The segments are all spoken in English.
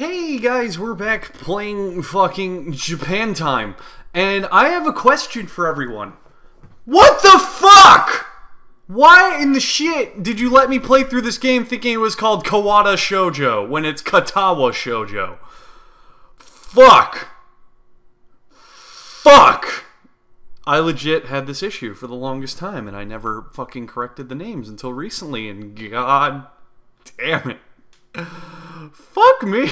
Hey guys, we're back playing fucking Japan time, and I have a question for everyone. What the fuck? Why in the shit did you let me play through this game thinking it was called Kawada Shoujo when it's Katawa Shoujo? Fuck. Fuck. I legit had this issue for the longest time, and I never fucking corrected the names until recently, and god damn it. Fuck me.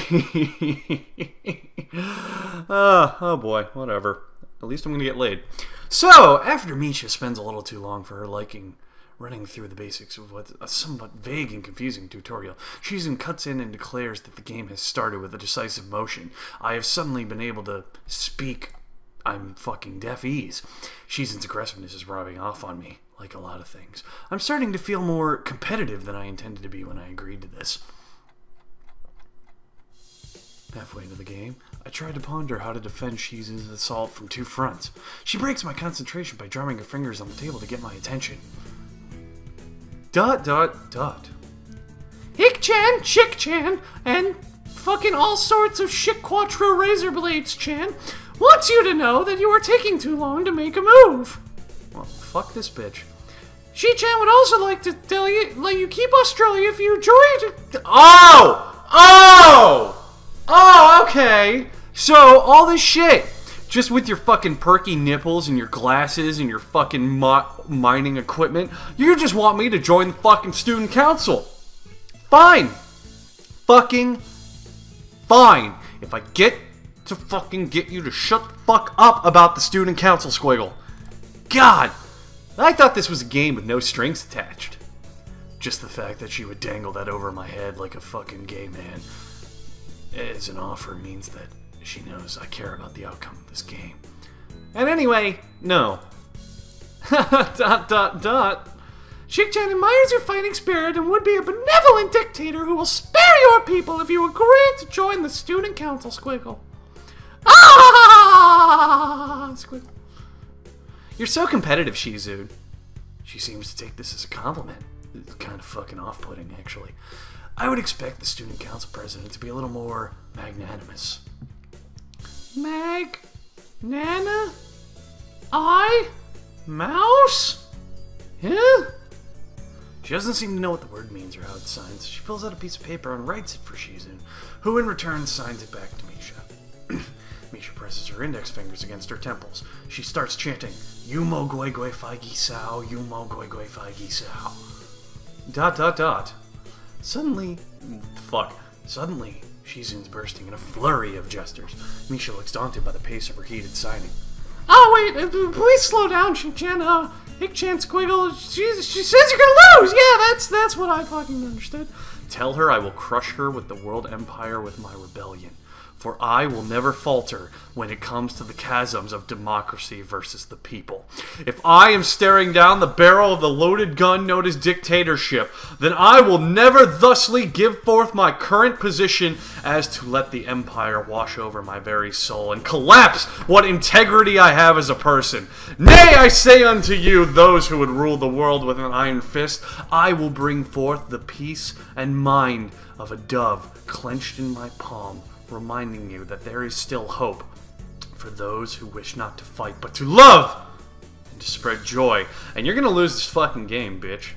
Oh boy, whatever. At least I'm gonna get laid. So, after Misha spends a little too long for her liking running through the basics of what's a somewhat vague and confusing tutorial, Shizune cuts in and declares that the game has started with a decisive motion. I have suddenly been able to speak I'm fucking deaf ease. Shizune's aggressiveness is rubbing off on me, like a lot of things. I'm starting to feel more competitive than I intended to be when I agreed to this. Halfway into the game, I tried to ponder how to defend Shizune's assault from two fronts. She breaks my concentration by drumming her fingers on the table to get my attention. ... Hick-chan, Chick-chan, and fucking all sorts of Chick Quattro razor blades-chan wants you to know that you are taking too long to make a move. Well, fuck this bitch. She-chan would also like to tell you, let you keep Australia if you enjoy it. Oh, okay. So, all this shit, just with your fucking perky nipples and your glasses and your fucking mining equipment, you just want me to join the fucking student council. Fine. Fucking fine. If I get to fucking get you to shut the fuck up about the student council, Squiggle. God, I thought this was a game with no strings attached. Just the fact that she would dangle that over my head like a fucking gay man as an offer means that she knows I care about the outcome of this game. And anyway, no. ... Chick-chan admires your fighting spirit and would be a benevolent dictator who will spare your people if you agree to join the student council, Squiggle. Ah! Squiggle. You're so competitive, Shizune. She seems to take this as a compliment. It's kind of fucking off-putting, actually. I would expect the student council president to be a little more magnanimous. Nana? Mouse? Yeah? She doesn't seem to know what the word means or how it's signed, so she pulls out a piece of paper and writes it for Shizune, who in return signs it back to Misha. Misha presses her index fingers against her temples. She starts chanting, Yumo goi goi fai gi sao, Yumo goi goi fai gi sao. ... Suddenly, Shizune's bursting in a flurry of gestures. Misha looks daunted by the pace of her heated signing. Oh, wait, please slow down, Hick-chan, Hick-chan, Squiggle. She says you're gonna lose! Yeah, that's what I fucking understood. Tell her I will crush her with the world empire with my rebellion. For I will never falter when it comes to the chasms of democracy versus the people. If I am staring down the barrel of the loaded gun known as dictatorship, then I will never thusly give forth my current position as to let the empire wash over my very soul and collapse what integrity I have as a person. Nay, I say unto you, those who would rule the world with an iron fist, I will bring forth the peace and mind of a dove clenched in my palm, reminding you that there is still hope for those who wish not to fight, but to love and to spread joy. And you're gonna lose this fucking game, bitch.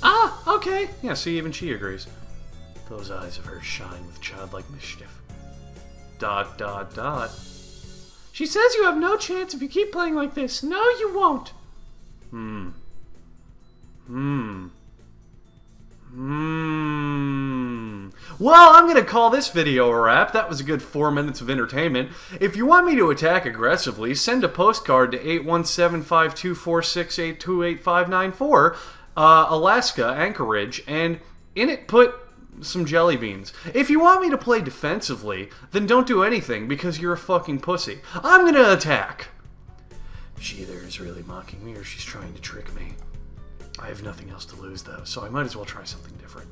Ah, okay. Yeah, see, even she agrees. Those eyes of hers shine with childlike mischief. ... She says you have no chance if you keep playing like this. No, you won't. Well, I'm gonna call this video a wrap. That was a good 4 minutes of entertainment. If you want me to attack aggressively, send a postcard to 817-524-6828594, Alaska, Anchorage, and in it put some jelly beans. If you want me to play defensively, then don't do anything because you're a fucking pussy. I'm gonna attack. She either is really mocking me or she's trying to trick me. I have nothing else to lose, though, so I might as well try something different.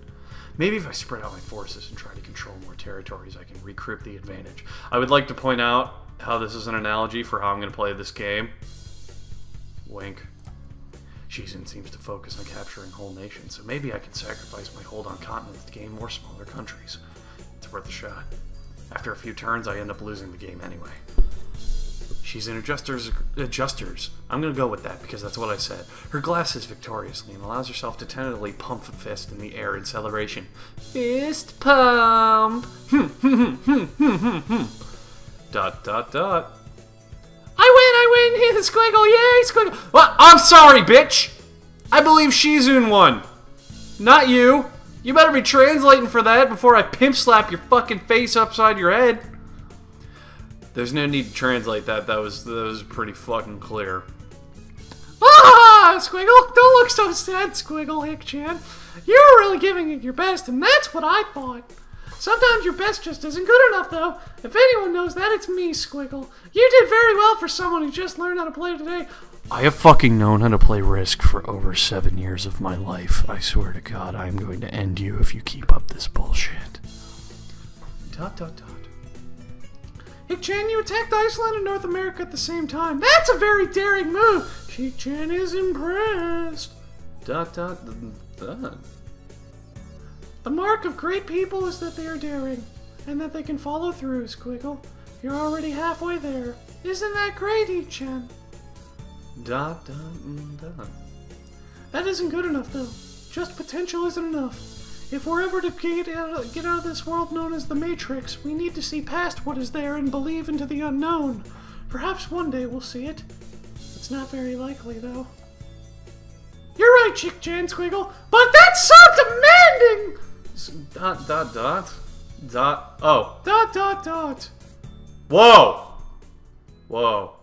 Maybe if I spread out my forces and try to control more territories, I can recruit the advantage. I would like to point out how this is an analogy for how I'm going to play this game. Wink. Shizune seems to focus on capturing whole nations, so maybe I can sacrifice my hold on continents to gain more smaller countries. It's it's worth a shot. After a few turns, I end up losing the game anyway. She's in adjusters. I'm gonna go with that because that's what I said. Her glasses victoriously and allows herself to tentatively pump a fist in the air in celebration. Fist pump! Dot dot dot. I win! Hit the squiggle! Yay, squiggle! Well, I'm sorry, bitch! I believe Shizune won. Not you. You better be translating for that before I pimp slap your fucking face upside your head. There's no need to translate that. That was pretty fucking clear. Ah, Squiggle! Don't look so sad, Squiggle, Hick-chan. You were really giving it your best, and that's what I thought. Sometimes your best just isn't good enough, though. If anyone knows that, it's me, Squiggle. You did very well for someone who just learned how to play today. I have fucking known how to play Risk for over 7 years of my life. I swear to God, I am going to end you if you keep up this bullshit. Dot dot dot. Hick-chan, you attacked Iceland and North America at the same time. That's a very daring move. Hick-chan is impressed. Dot dot dot. The mark of great people is that they are daring, and that they can follow through, Squiggle. You're already halfway there. Isn't that great, Hick-chan? Dot dot dot. That isn't good enough, though. Just potential isn't enough. If we're ever to get out of this world known as the Matrix, we need to see past what is there and believe into the unknown. Perhaps one day we'll see it. It's not very likely, though. You're right, Chick-chan, Squiggle, but that's so demanding! Dot, dot, dot. Dot, oh. Dot, dot, dot. Whoa! Whoa.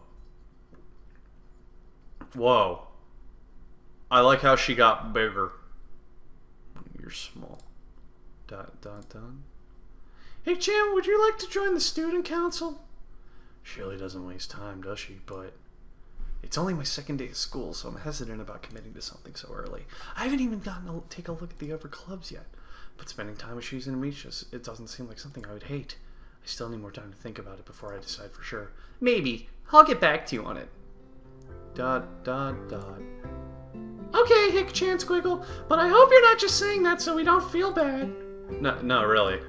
Whoa. I like how she got bigger. You're small. Dot, dot, dot. Hey, Chan, would you like to join the student council? She really doesn't waste time, does she? But it's only my second day of school, so I'm hesitant about committing to something so early. I haven't even gotten to take a look at the other clubs yet. But spending time with Shizune and Misha, it doesn't seem like something I would hate. I still need more time to think about it before I decide for sure. Maybe. I'll get back to you on it. Dot, dot, dot. Okay, Hick-chan, Squiggle, but I hope you're not just saying that so we don't feel bad. No, really.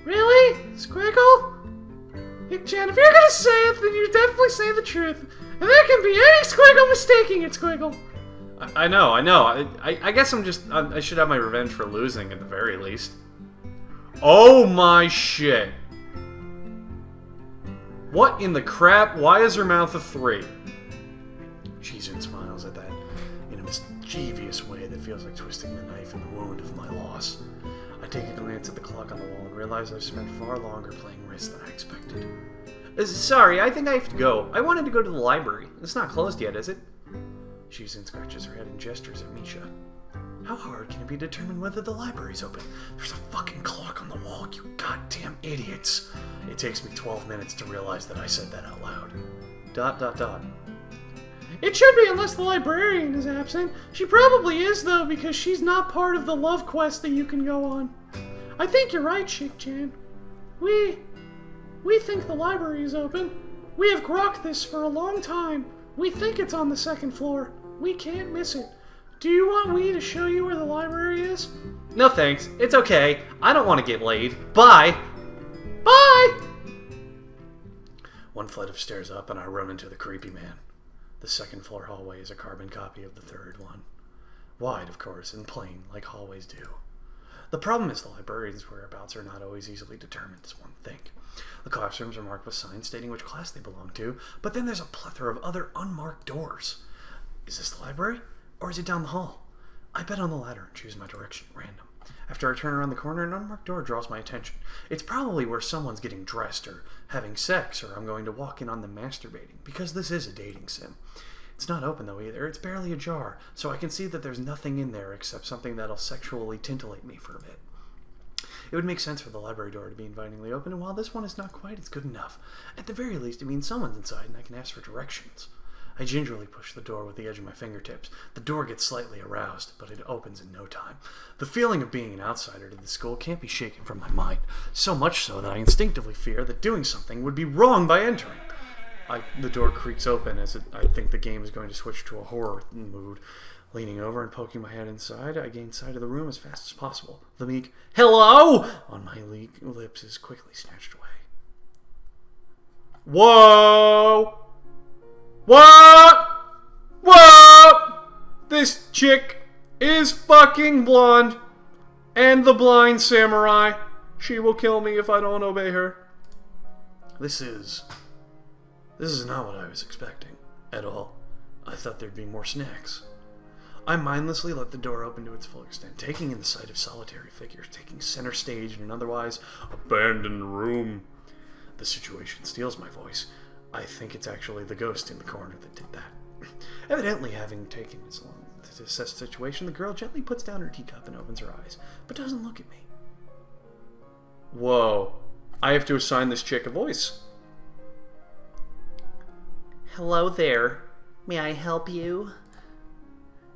Really? Squiggle? Hick-chan, if you're gonna say it, then you definitely say the truth. And there can be any Squiggle mistaking it, Squiggle. I know. I guess I should have my revenge for losing at the very least. Oh my shit. What in the crap? Why is her mouth a 3? Shizune smiles at that in a mischievous way that feels like twisting the knife in the wound of my loss. I take a glance at the clock on the wall and realize I've spent far longer playing Risk than I expected. Sorry, I think I have to go. I wanted to go to the library. It's not closed yet, is it? Shizune scratches her head and gestures at Misha. How hard can it be to determine whether the library's open? There's a fucking clock on the wall, you goddamn idiots. It takes me 12 minutes to realize that I said that out loud. Dot, dot, dot. It should be unless the librarian is absent. She probably is, though, because she's not part of the love quest that you can go on. I think you're right, Shik-chan. We think the library is open. We have grokked this for a long time. We think it's on the 2nd floor. We can't miss it. Do you want we to show you where the library is? No thanks. It's okay. I don't want to get laid. Bye. Bye! One flight of stairs up and I run into the creepy man. The 2nd floor hallway is a carbon copy of the 3rd one. Wide, of course, and plain, like hallways do. The problem is the librarian's whereabouts are not always easily determined, as one think. The classrooms are marked with signs stating which class they belong to, but then there's a plethora of other unmarked doors. Is this the library? Or is it down the hall? I bet on the latter and choose my direction at random. After I turn around the corner, an unmarked door draws my attention. It's probably where someone's getting dressed or having sex, or I'm going to walk in on them masturbating, because this is a dating sim. It's not open, though, either. It's barely ajar, so I can see that there's nothing in there except something that'll sexually titillate me for a bit. It would make sense for the library door to be invitingly open, and while this one is not quite, it's good enough. At the very least, it means someone's inside and I can ask for directions. I gingerly push the door with the edge of my fingertips. The door gets slightly aroused, but it opens in no time. The feeling of being an outsider to the school can't be shaken from my mind, so much so that I instinctively fear that doing something would be wrong by entering. The door creaks open as I think the game is going to switch to a horror mood. Leaning over and poking my head inside, I gain sight of the room as fast as possible. The meek "Hello!" on my lips is quickly snatched away. Whoa! What? What? This chick is fucking blonde. And the blind samurai. She will kill me if I don't obey her. This is not what I was expecting at all. I thought there'd be more snacks. I mindlessly let the door open to its full extent, taking in the sight of solitary figures, taking center stage in an otherwise abandoned room. The situation steals my voice. I think it's actually the ghost in the corner that did that. Evidently, having taken as long to assess the situation, the girl gently puts down her teacup and opens her eyes, but doesn't look at me. Whoa. I have to assign this chick a voice. Hello there. May I help you?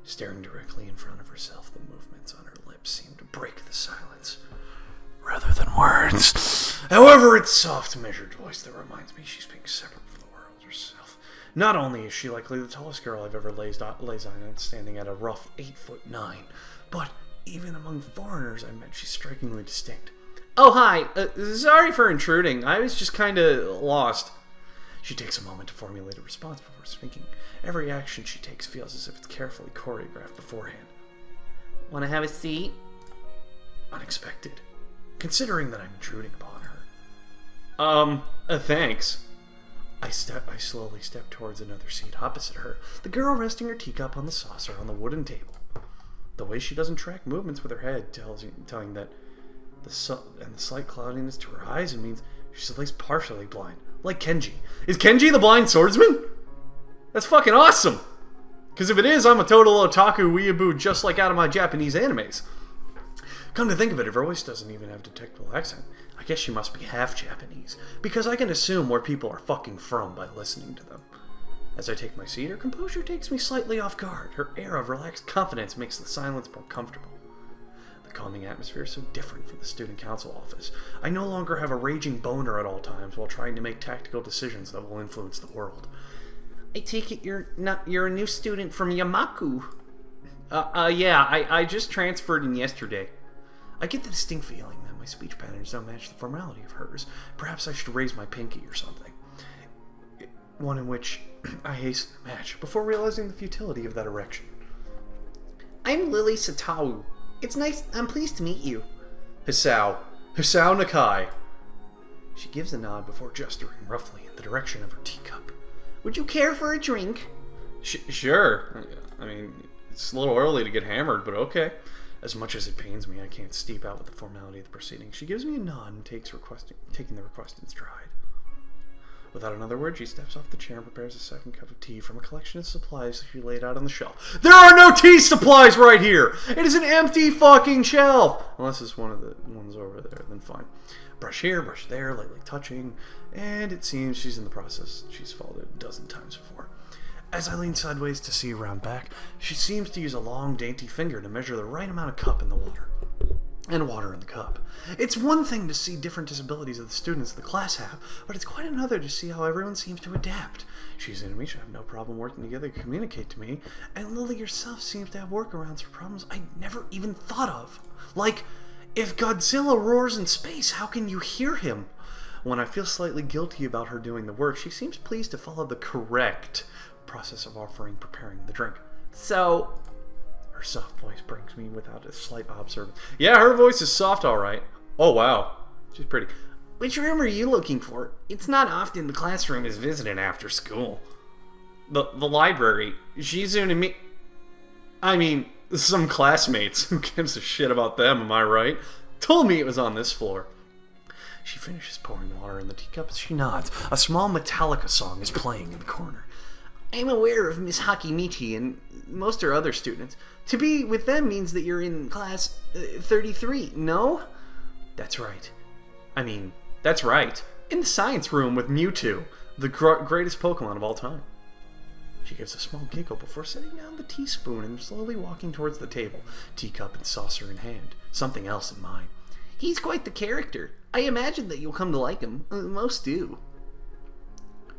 Staring directly in front of herself, the movements on her lips seem to break the silence, rather than words. However, it's soft, measured voice that reminds me she's being separate from the world herself. Not only is she likely the tallest girl I've ever lays on, standing at a rough 8'9", but even among foreigners I've met, she's strikingly distinct. Oh, hi. Sorry for intruding. I was just kinda lost. She takes a moment to formulate a response before speaking. Every action she takes feels as if it's carefully choreographed beforehand. Want to have a seat? Unexpected, considering that I'm intruding upon her. Thanks. I slowly step towards another seat opposite her, the girl resting her teacup on the saucer on the wooden table. The way she doesn't track movements with her head telling that the slight cloudiness to her eyes, it means she's at least partially blind. Like Kenji. Is Kenji the blind swordsman? That's fucking awesome! Because if it is, I'm a total otaku weeaboo just like out of my Japanese animes. Come to think of it, her voice doesn't even have detectable accent. I guess she must be half Japanese, because I can assume where people are fucking from by listening to them. As I take my seat, her composure takes me slightly off guard. Her air of relaxed confidence makes the silence more comfortable. The calming atmosphere is so different from the student council office. I no longer have a raging boner at all times while trying to make tactical decisions that will influence the world. I take it you're a new student from Yamaku. Yeah, I just transferred in yesterday. I get the distinct feeling that my speech patterns don't match the formality of hers. Perhaps I should raise my pinky or something. One in which I hasten the match before realizing the futility of that erection. I'm Lily Satawu. It's nice. I'm pleased to meet you. Hisao Nakai. She gives a nod before gesturing roughly in the direction of her teacup. Would you care for a drink? Sure. I mean, it's a little early to get hammered, but okay. As much as it pains me, I can't steep out with the formality of the proceedings. She gives me a nod and taking the request in stride. Without another word, she steps off the chair and prepares a second cup of tea from a collection of supplies she laid out on the shelf. There are no tea supplies right here! It is an empty fucking shelf! Unless it's one of the ones over there, then fine. Brush here, brush there, lightly touching, and it seems she's in the process she's followed it a dozen times before. As I lean sideways to see around back, she seems to use a long, dainty finger to measure the right amount of cup in the water. And water in the cup. It's one thing to see different disabilities that the students of the class have, but it's quite another to see how everyone seems to adapt. She's and me should have no problem working together to communicate to me, and Lily herself seems to have workarounds for problems I never even thought of. Like, if Godzilla roars in space, how can you hear him? When I feel slightly guilty about her doing the work, she seems pleased to follow the correct process of preparing the drink. So, her soft voice brings me without a slight observance. Yeah, her voice is soft, alright. Oh, wow. She's pretty. Which room are you looking for? It's not often the classroom is visited after school. The library. Shizune and me... I mean, some classmates. Who gives a shit about them, am I right? Told me it was on this floor. She finishes pouring water in the teacup as she nods. A small Metallica song is playing in the corner. I'm aware of Miss Hakimichi and most are other students. To be with them means that you're in class 33, no? That's right. I mean, that's right. In the science room with Mewtwo, the greatest Pokemon of all time. She gives a small giggle before setting down the teaspoon and slowly walking towards the table, teacup and saucer in hand, something else in mind. He's quite the character. I imagine that you'll come to like him. Most do.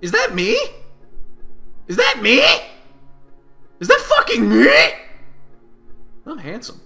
Is that me? Is that me? Is that fucking me? I'm handsome.